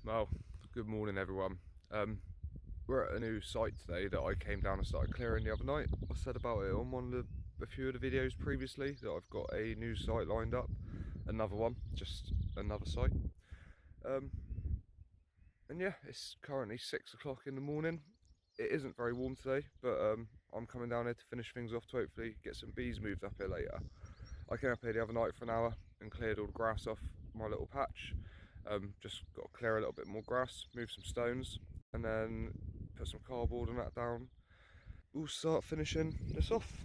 Well, good morning everyone. We're at a new site today that I came down and started clearing the other night. I said about it on a few of the videos previously that I've got a new site lined up. Another one, just another site. And yeah, it's currently 6 o'clock in the morning. It isn't very warm today, but I'm coming down here to finish things off to hopefully get some bees moved up here later. I came up here the other night for an hour and cleared all the grass off my little patch. Just got to clear a little bit more grass, move some stones, and then put some cardboard and that down. We'll start finishing this off.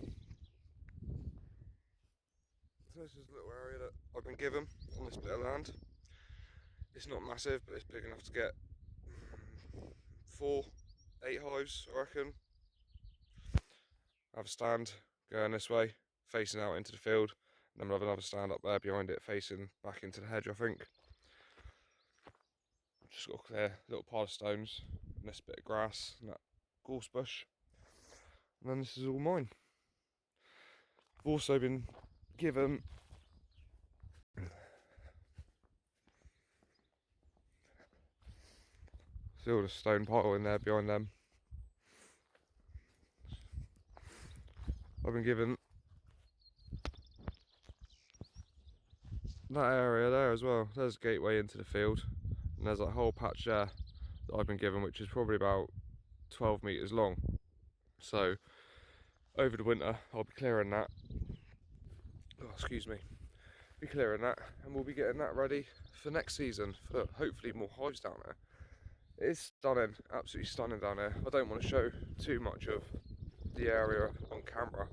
So this is a little area that I've been given on this bit of land. It's not massive, but it's big enough to get 8 hives, I reckon. I have a stand going this way, facing out into the field, and then we'll have another stand up there behind it, facing back into the hedge, I think. Just got to clear a little pile of stones and this bit of grass and that gorse bush, and then this is all mine. I've also been given see all the stone pile in there behind them. I've been given that area there as well. There's a gateway into the field, and there's that whole patch there that I've been given, which is probably about 12 meters long. So over the winter I'll be clearing that. Oh, excuse me. Be clearing that, and we'll be getting that ready for next season for hopefully more hives down there. It's stunning, absolutely stunning down there. I don't want to show too much of the area on camera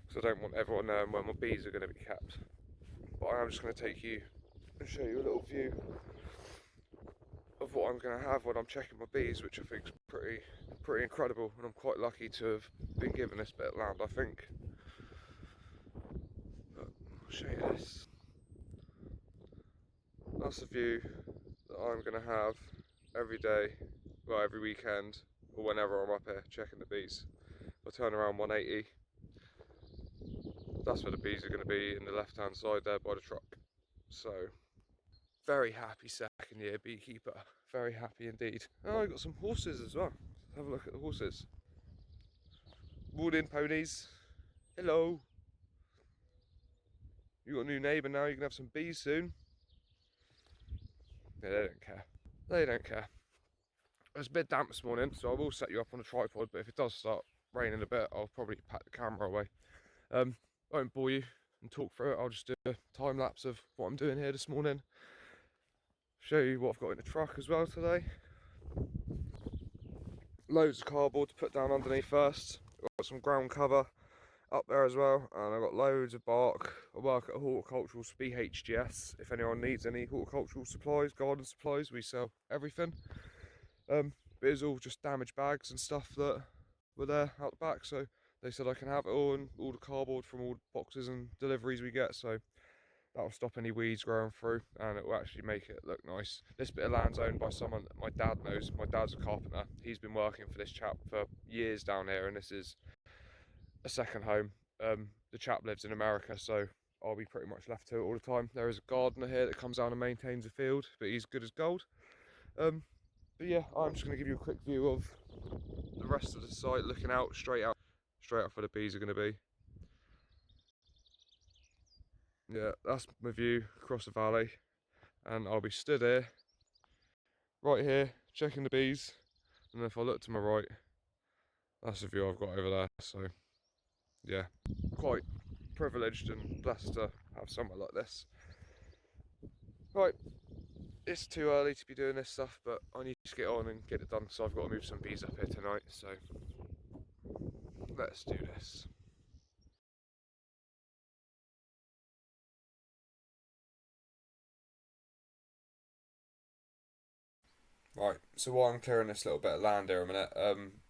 because I don't want everyone knowing where my bees are going to be kept. But I am just going to take you and show you a little view of what I'm going to have when I'm checking my bees, which I think is pretty incredible, and I'm quite lucky to have been given this bit of land, I think. But I'll show you this. That's the view that I'm going to have every day, well, every weekend, or whenever I'm up here checking the bees. If I turn around 180, that's where the bees are going to be, in the left hand side there by the truck. So very happy second year beekeeper, very happy indeed. Oh, I got some horses as well. Let's have a look at the horses. Morning ponies, hello. You got a new neighbour now, you can have some bees soon. Yeah, they don't care, they don't care. It's a bit damp this morning, so I will set you up on a tripod, but if it does start raining a bit, I'll probably pack the camera away. I won't bore you and talk through it. I'll just do a time lapse of what I'm doing here this morning. Show you what I've got in the truck as well today. Loads of cardboard to put down underneath first. I've got some ground cover up there as well, and I've got loads of bark. I work at a horticultural BHGS. If anyone needs any horticultural supplies, garden supplies, we sell everything. But it's all just damaged bags and stuff that were there out the back, so they said I can have it all, and all the cardboard from all the boxes and deliveries we get, so that'll stop any weeds growing through, and it will actually make it look nice. This bit of land's owned by someone that my dad knows. My dad's a carpenter. He's been working for this chap for years down here, and this is a second home. The chap lives in America, so I'll be pretty much left to it all the time. There is a gardener here that comes down and maintains the field, but he's good as gold. But yeah, I'm just going to give you a quick view of the rest of the site, looking out straight out where the bees are going to be. Yeah, that's my view across the valley, and I'll be stood here, right here, checking the bees, and if I look to my right, that's the view I've got over there. So yeah, quite privileged and blessed to have somewhere like this. Right, it's too early to be doing this stuff, but I need to get on and get it done, so I've got to move some bees up here tonight, so let's do this. Right, so while I'm clearing this little bit of land here a minute,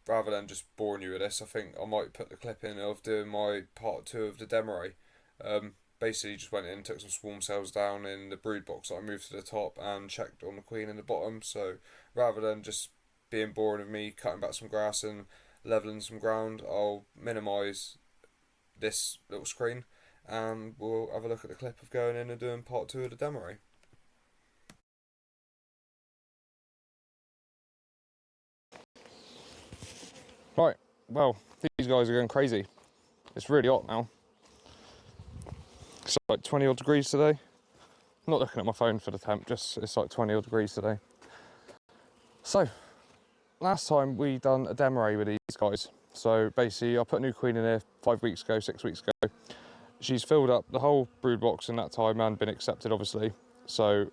rather than just boring you with this, I think I might put the clip in of doing my part 2 of the demaree. Basically just went in, took some swarm cells down in the brood box that I moved to the top and checked on the queen in the bottom, so rather than just being boring with me cutting back some grass and levelling some ground, I'll minimise this little screen and we'll have a look at the clip of going in and doing part 2 of the demaree. Right, well, these guys are going crazy. It's really hot now. It's like 20 odd degrees today. I'm not looking at my phone for the temp, just it's like 20 odd degrees today. So, last time we done a demaree with these guys. So basically I put a new queen in here 5 weeks ago, 6 weeks ago. She's filled up the whole brood box in that time and been accepted obviously. So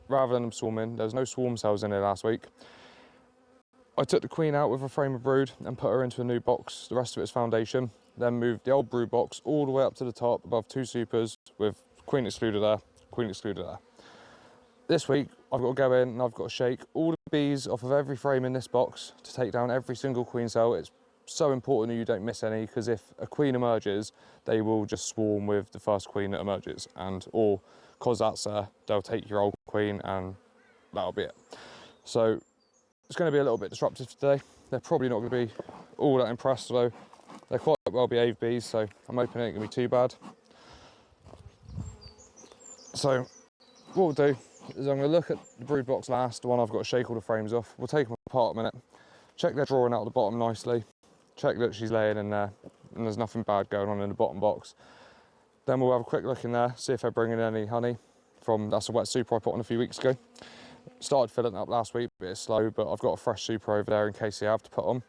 rather than them swarming, there was no swarm cells in here last week. I took the queen out with a frame of brood and put her into a new box. The rest of it is foundation. Then moved the old brood box all the way up to the top above 2 supers with queen excluded there, queen excluded there. This week I've got to go in and I've got to shake all the bees off of every frame in this box to take down every single queen cell. It's so important that you don't miss any, because if a queen emerges, they will just swarm with the first queen that emerges, and or because that's there, they'll take your old queen and that'll be it. So it's going to be a little bit disruptive today. They're probably not going to be all that impressed, though. They're quite well behaved bees, so I'm hoping it ain't going to be too bad. So what we'll do is I'm going to look at the brood box last, the one I've got to shake all the frames off. We'll take them apart a minute, check they're drawing out the bottom nicely, check that she's laying in there and there's nothing bad going on in the bottom box. Then we'll have a quick look in there, see if they're bringing any honey from, that's a wet super I put on a few weeks ago. Started filling it up last week, a bit slow, but I've got a fresh super over there in case they have to put on.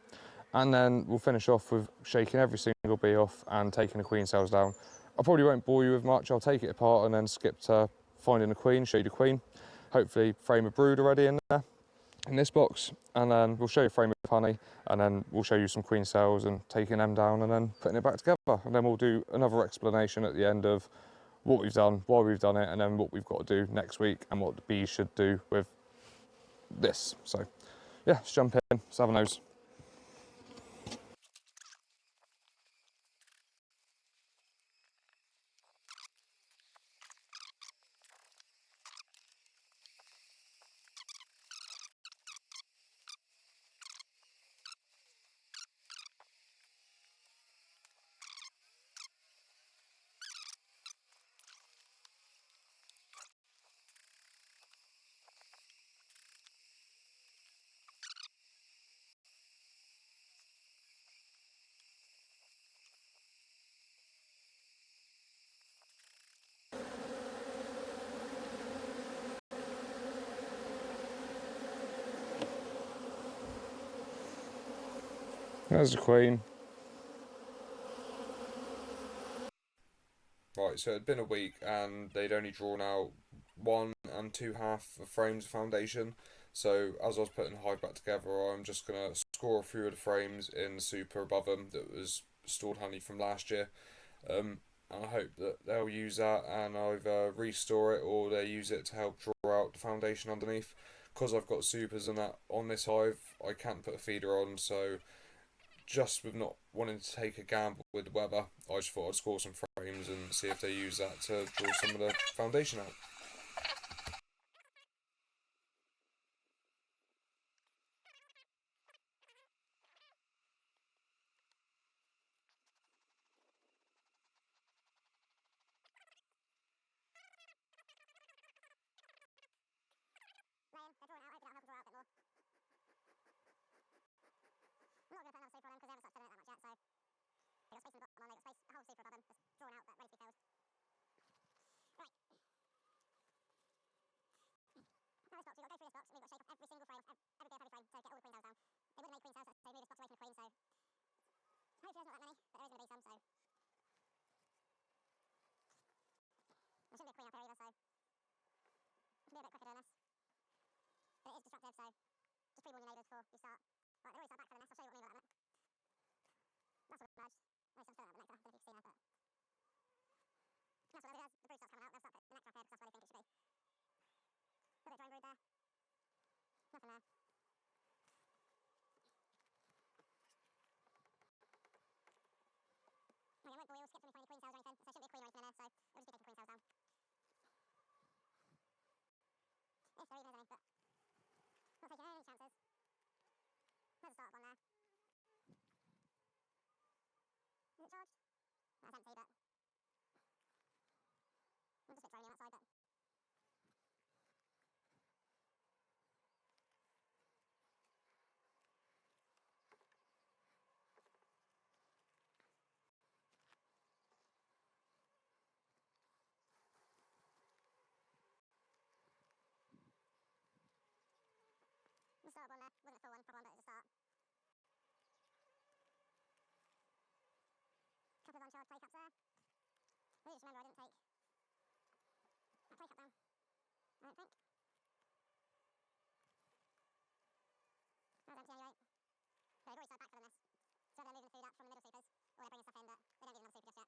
And then we'll finish off with shaking every single bee off and taking the queen cells down. I probably won't bore you with much. I'll take it apart and then skip to finding the queen, show you the queen. Hopefully frame of brood already in there, in this box. And then we'll show you a frame of honey, and then we'll show you some queen cells and taking them down and then putting it back together. And then we'll do another explanation at the end of what we've done, why we've done it, and then what we've got to do next week and what the bees should do with this. So yeah, let's jump in, let's have a nose. There's the queen. Right, so it'd been a week and they'd only drawn out 1 and 2/2 of frames of foundation. So as I was putting the hive back together, I'm just going to score a few of the frames in the super above them that was stored honey from last year. And I hope that they'll use that and either restore it or they use it to help draw out the foundation underneath. Because I've got supers and that on this hive, I can't put a feeder on, so just with not wanting to take a gamble with the weather, I just thought I'd score some frames and see if they use that to draw some of the foundation out. play cups there. I just remember I didn't take that play cup down, I don't think. That was empty anyway. They've already started backfilling this. So they're moving the food up from the middle supers, or they're bringing stuff in, but they don't need another super just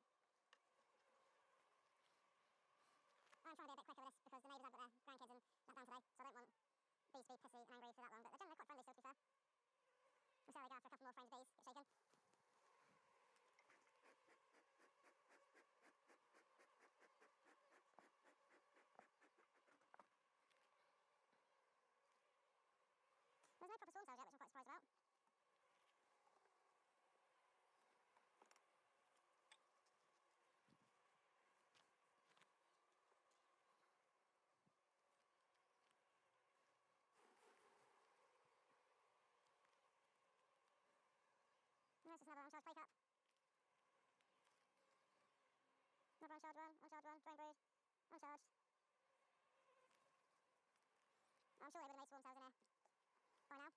yet. I'm trying to be a bit quicker with this because the neighbours have got their grandkids and that down today, so I don't want bees to be pissy and angry for that long, but they're generally quite friendly still, to be fair. We'll see how they go after a couple more frames of bees get shaken. There's no proper swarm cells yet, which I'm quite surprised about. There's just another uncharged play cup. Another uncharged one, drone brood, uncharged.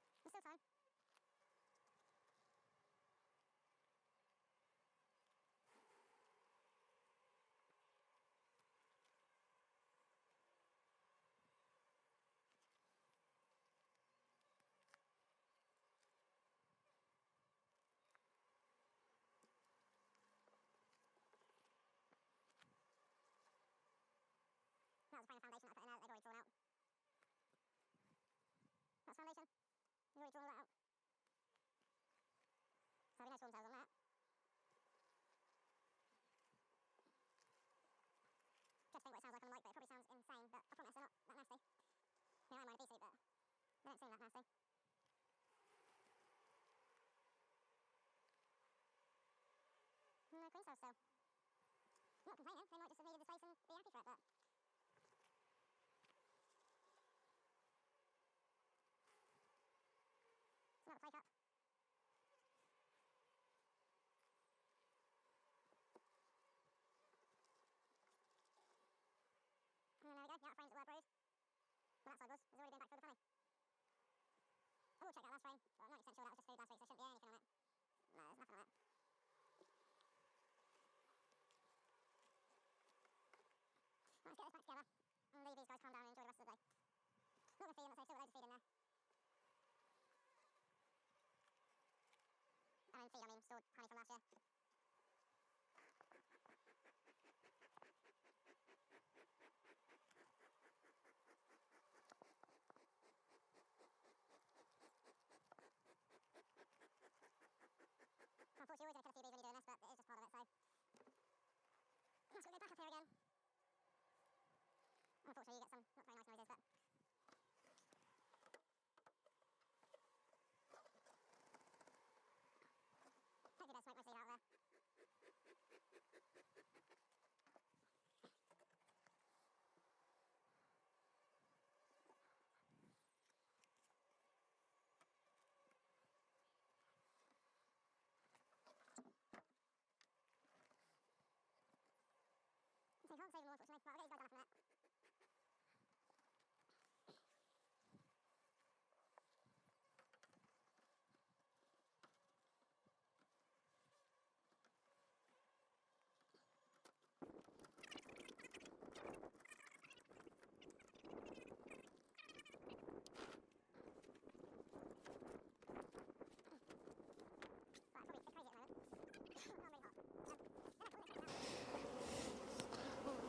I'm sure they would have made swarm cells in here by now. There's still time. That was a frame of foundation that I put in there that they'd already drawn out. That's foundation. They've already drawn all that out. So there'll be no swarm cells on that. Try to think what it sounds like on the mic, but it probably sounds insane, but I promise they're not that nasty. I mean, I'm wearing a bee suit, but they don't seem that nasty. No queen cells still. I'm not complaining, they might just have needed the space and be happy for it, but... It's another play cup. And there we go, the outer frames that were brood. Well, that side was. There's already been backfilled with honey. I will check that last frame, but I'm 90% sure that was just food last week, so there shouldn't be anything on it. No, there's nothing on it. Let's get this back together and leave these guys calm down and enjoy the rest of the day. Not going to feed them, so still got loads of feed in there. I mean feed, I mean stored honey from last year. Unfortunately, you're always going to kill a few bees when you're doing this, but it is just part of it, so... Let's go back up here again. Unfortunately, you get some not very nice noises, but... Hopefully there's smoke mostly out there. So you can't save them all, unfortunately, but I'll get these guys done up in a minute.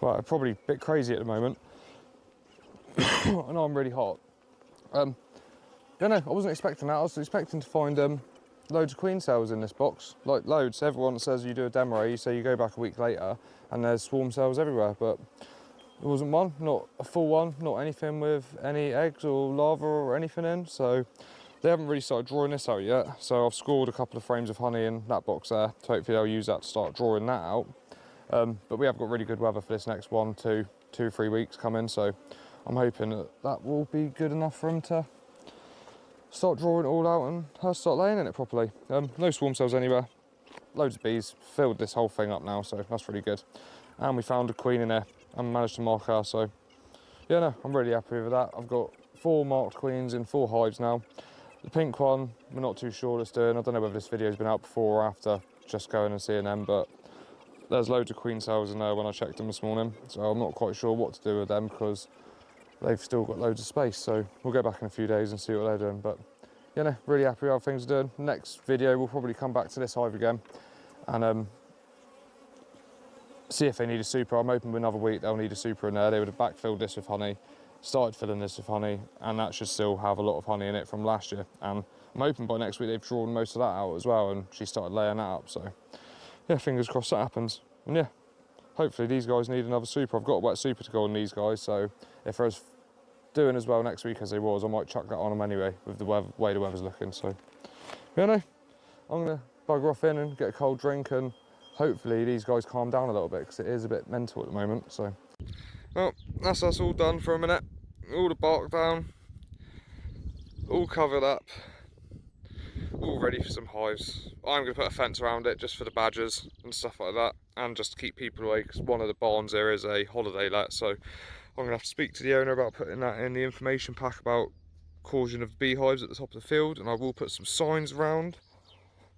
Right, probably a bit crazy at the moment. I know I'm really hot. Yeah, no, I wasn't expecting that. I was expecting to find loads of queen cells in this box, like loads. Everyone says you do a demaree, you say you go back a week later, and there's swarm cells everywhere, but there wasn't one, not a full one, not anything with any eggs or larvae or anything in. So they haven't really started drawing this out yet. So I've scored a couple of frames of honey in that box there. So hopefully they'll use that to start drawing that out. But we have got really good weather for this next 2-3 weeks coming, so I'm hoping that will be good enough for them to start drawing it all out and start laying in it properly. No swarm cells anywhere, loads of bees, filled this whole thing up now, so that's really good. And we found a queen in there and managed to mark her, so yeah, no, I'm really happy with that. I've got 4 marked queens in 4 hives now. The pink one, we're not too sure what it's doing. I don't know whether this video's been out before or after, just going and seeing them, but there's loads of queen cells in there when I checked them this morning, so I'm not quite sure what to do with them because they've still got loads of space, so we'll go back in a few days and see what they're doing. But you know, really happy with how things are doing. Next video we'll probably come back to this hive again and see if they need a super. I'm hoping with another week they'll need a super in there. They would have backfilled this with honey, started filling this with honey, and that should still have a lot of honey in it from last year. And I'm hoping by next week they've drawn most of that out as well, and she started laying that up. So yeah, fingers crossed that happens. And yeah, hopefully these guys need another super. I've got a wet super to go on these guys, so if they're doing as well next week as they was, I might chuck that on them anyway with the way the weather's looking. So you know, I'm gonna bugger off in and get a cold drink, and hopefully these guys calm down a little bit because it is a bit mental at the moment. So well, that's us all done for a minute. All the bark down, all covered up, all ready for some hives. I'm going to put a fence around it just for the badgers and stuff like that, and just to keep people away, because one of the barns there is a holiday let, so I'm going to have to speak to the owner about putting that in the information pack about caution of beehives at the top of the field, and I will put some signs around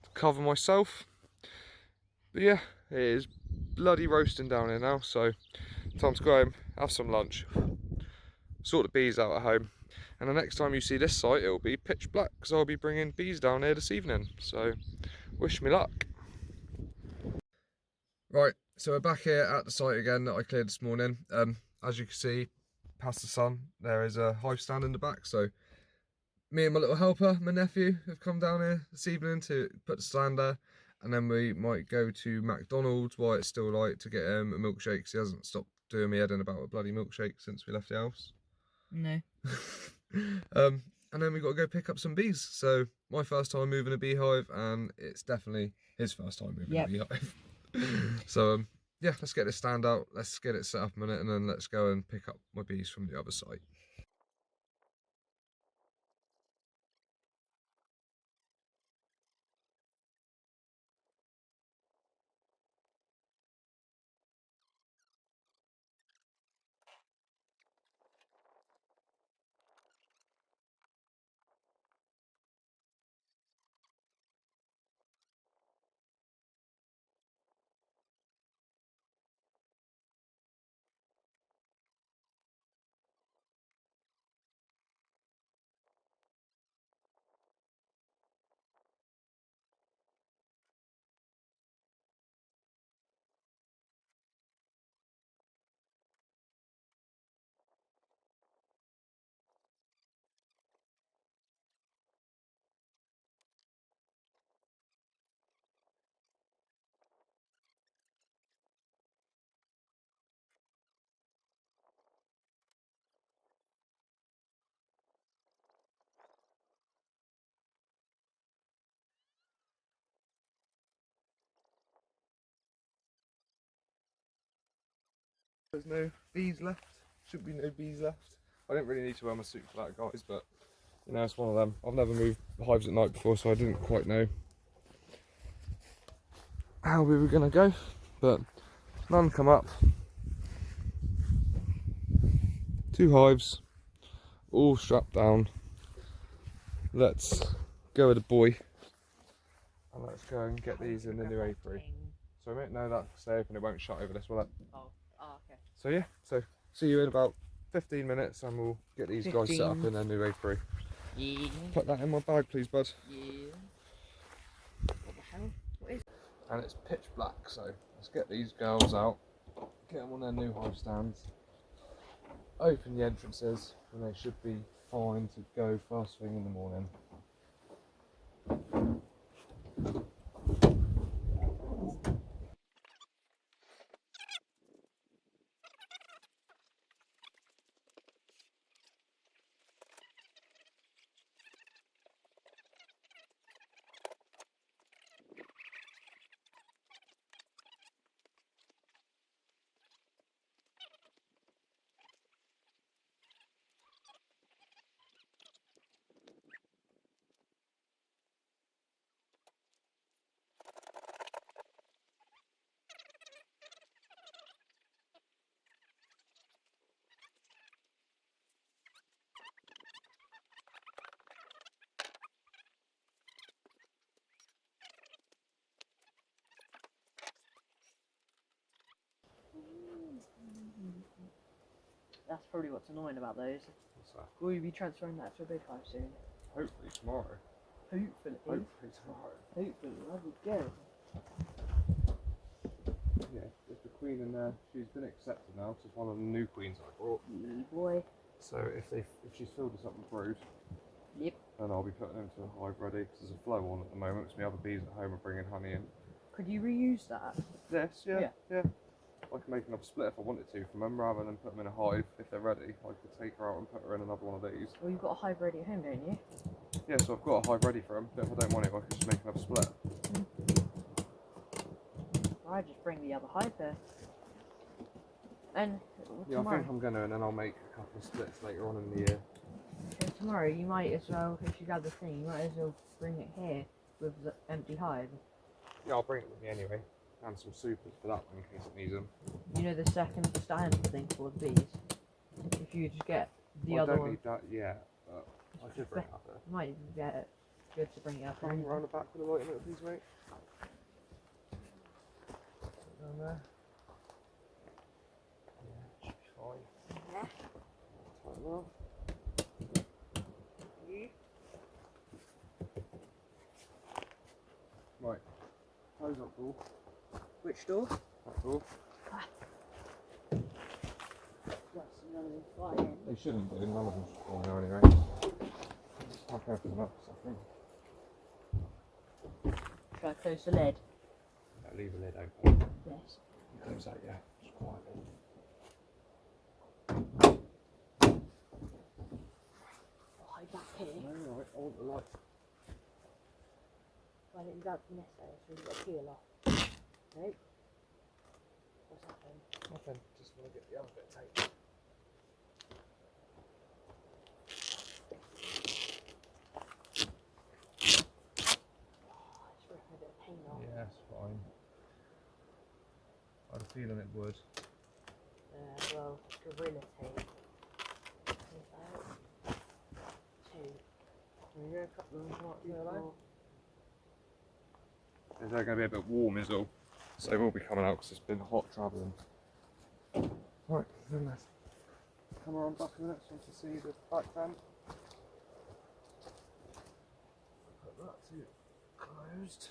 to cover myself. But yeah, it is bloody roasting down here now, so time to go home, have some lunch, sort the bees out at home, and the next time you see this site it'll be pitch black because I'll be bringing bees down here this evening, so wish me luck. Right, so we're back here at the site again that I cleared this morning. As you can see past the sun there is a hive stand in the back, so me and my little helper, my nephew, have come down here this evening to put the stand there, and then we might go to McDonald's while it's still light to get him a milkshake, because he hasn't stopped doing me head in about a bloody milkshake since we left the house. No. And then we got to go pick up some bees. So my first time moving a beehive, and it's definitely his first time moving a beehive. So yeah, let's get this stand out, let's get it set up a minute, and then let's go and pick up my bees from the other side. There's no bees left, should be no bees left. I didn't really need to wear my suit for that, guys, but you know, it's one of them. I've never moved hives at night before, so I didn't quite know how we were gonna go, but none come up. 2 hives, all strapped down. Let's go with the boy, and let's go and get these in the new apiary. So mate, no, that'll stay open, it won't shut over this, will it? Oh, okay. So yeah, so see you in about 15 minutes and we'll get these guys set up in their new apiary. Yeah. Put that in my bag please, bud. Yeah. What the hell? What is? And it's pitch black, so let's get these girls out, get them on their new hive stands, open the entrances, and they should be fine to go first thing in the morning. That's probably what's annoying about those. What's that? Will you be transferring that to a big hive soon? Hopefully tomorrow. Hopefully. Hopefully tomorrow. Hopefully, there we go. Yeah, there's the queen in there. She's been accepted now. She's one of the new queens I brought. Boy. So if she's filled with something brood, Yep. then I'll be putting them to a hive ready. Because there's a flow on at the moment. Because my other bees at home are bringing honey in. Could you reuse that? This, yeah. Yeah. I can make another split if I wanted to from them, rather than put them in a hive. If they're ready, I could take her out and put her in another one of these. Well, you've got a hive ready at home, don't you? Yeah, so I've got a hive ready for them. But if I don't want it, I can just make another split. I just bring the other hive there. And Yeah, tomorrow, I think I'm gonna, and then I'll make a couple of splits later on in the year. so tomorrow you might as well, if you got the thing, you might as well bring it here with the empty hive. Yeah, I'll bring it with me anyway. And some supers for that one in case it needs them. You know the second stand thing for the bees? If you just get the I other don't one, need that yet, but I should bring it up there. you might even get it. Good to bring it up there. Come around the back with the light in it, please, mate. Down there. Yeah, should be fine. Yeah. Tighten off. Right, close up door. Which door? That door. They shouldn't do, none of them should fall now anyway. Pack everything up, I think. Should I close the lid? Yeah, leave the lid open. Yes. Close that, yeah, just quietly. I'll hide back here. No, right, I want the light. Why don't you grab the nest there so we've got a peel off? Nope. What's happened? Nothing, just want to get the other bit taken. Oh, it's ripping a bit of paint off. Yeah, it's fine. I had a feeling it would. Well, gorilla tape. About 2. There you go, a couple of them might be 4. alone. They're going to be a bit warm is all, so they will be coming out because it's been hot travelling. Right, then let's come around back to the next one to see the back vent. Put that to closed.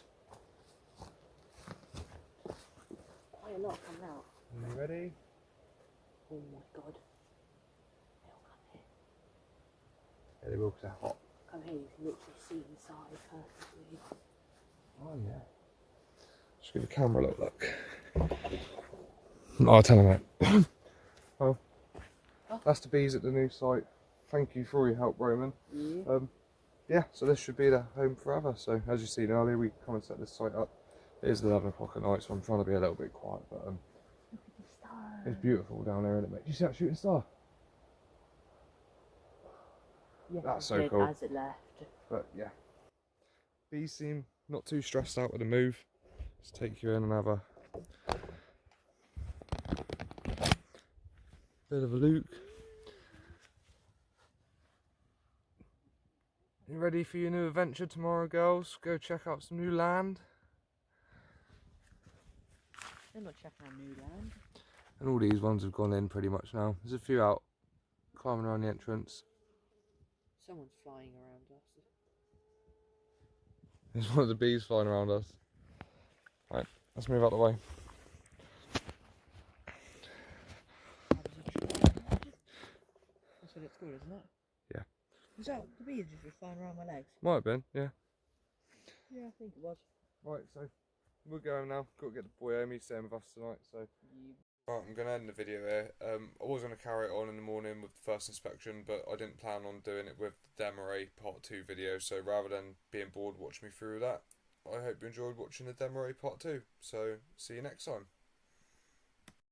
Quite a lot coming out. Are you ready? Oh my god. They'll come here. Yeah, they will because they're hot. Come here, you can literally see inside perfectly. Oh yeah. Just give the camera a little look. I'll tell them that. Well, that's the bees at the new site. Thank you for all your help, Roman. Yeah. Yeah, so this should be the home forever. So as you seen earlier, we come and set this site up. It is 11 o'clock at night, so I'm trying to be a little bit quiet, but Look at the star. it's beautiful down there, isn't it, mate? Did you see that shooting star? Yeah, That's it so did cool. as it left. But yeah, bees seem not too stressed out with the move. Let's take you in and have a bit of a look. You ready for your new adventure tomorrow, girls? Go check out some new land. They're not checking out new land. And all these ones have gone in pretty much now. There's a few out climbing around the entrance. Someone's flying around us. There's one of the bees flying around us. Right, let's move out the way. That's what it's called, isn't it? Yeah. Was that the bees just flying around my legs? Might have been, yeah. Yeah, I think it was. Right, so we're going now. Got to get the boy home. He's staying with us tonight, so. Right, I'm going to end the video here. I was going to carry it on in the morning with the first inspection, but I didn't plan on doing it with the demaree part 2 video, so rather than being bored watching me through that, I hope you enjoyed watching the demaree part 2. So, see you next time.